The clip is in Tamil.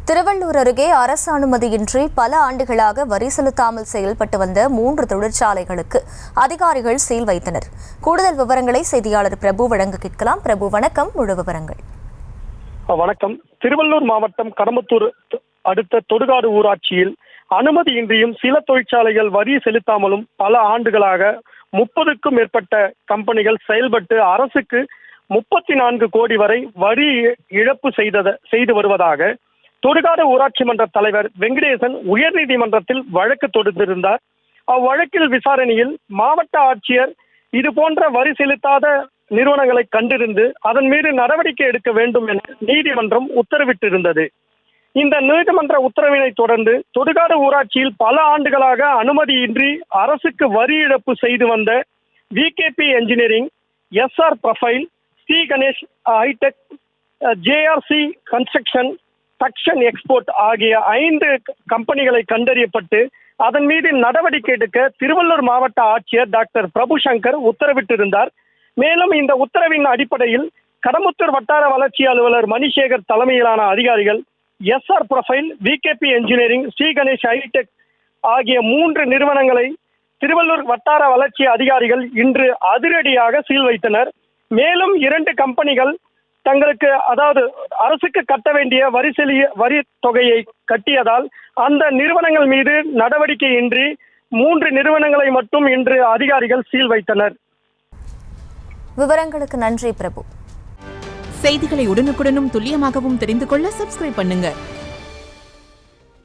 திருவள்ளூர் அருகே அரசு அனுமதியின்றி பல ஆண்டுகளாக வரி செலுத்தாமல் செயல்பட்டு வந்த 3 தொழிற்சாலைகளுக்கு அதிகாரிகள் சீல் வைத்தனர். கூடுதல் விவரங்களை செய்தியாளர் பிரபு வழங்க கேட்கலாம். பிரபு, வணக்கம். முழு விவரங்கள். வணக்கம். திருவள்ளூர் மாவட்டம் கடம்பத்தூர் அடுத்த தொடுகாடு ஊராட்சியில் அனுமதியின்றியும் சில தொழிற்சாலைகள் வரி செலுத்தாமலும் பல ஆண்டுகளாக 30க்கும் மேற்பட்ட கம்பெனிகள் செயல்பட்டு அரசுக்கு 34 கோடி வரை வரி இழப்பு செய்து வருவதாக தொடுகாடு ஊராட்சி மன்ற தலைவர் வெங்கடேசன் உயர்நீதிமன்றத்தில் வழக்கு தொடுத்திருந்தார். அவ்வழக்கில் விசாரணையில் மாவட்ட ஆட்சியர் இதுபோன்ற வரி செலுத்தாத நிறுவனங்களை கண்டிருந்து அதன் மீது நடவடிக்கை எடுக்க வேண்டும் என நீதிமன்றம் உத்தரவிட்டிருந்தது. இந்த நீதிமன்ற உத்தரவினை தொடர்ந்து தொடுகாடு ஊராட்சியில் பல ஆண்டுகளாக அனுமதியின்றி அரசுக்கு வரி இழப்பு செய்து வந்த VKP engineering, SR profile, Sri Ganesh hitech, JRC construction, Dakshan export ஆகிய 5 கம்பெனிகளை கண்டறியப்பட்டு அதன் மீது நடவடிக்கை எடுக்க திருவள்ளூர் மாவட்ட ஆட்சியர் டாக்டர் பிரபு சங்கர் உத்தரவிட்டிருந்தார். மேலும் இந்த உத்தரவின் அடிப்படையில் கடம்பத்தூர் வட்டார வளர்ச்சி அலுவலர் மணிசேகர் தலைமையிலான அதிகாரிகள் SR profile, VKP engineering, Sri Ganesh hitech ஆகிய 3 நிறுவனங்களை திருவள்ளூர் வட்டார வளர்ச்சி அதிகாரிகள் இன்று அதிரடியாக சீல் வைத்தனர். மேலும் 2 கம்பெனிகள் தங்களுக்கு அரசுக்கு கட்ட வேண்டிய வரி தொகையை கட்டியதால் அந்த நிறுவனங்கள் மீது நடவடிக்கை இன்றி 3 நிறுவனங்களை மட்டும் இன்று அதிகாரிகள் சீல் வைத்தனர். விவரங்களுக்கு நன்றி பிரபு. செய்திகளை உடனுக்குடனும் துல்லியமாகவும் தெரிந்து கொள்ள சப்ஸ்கிரைப் பண்ணுங்க.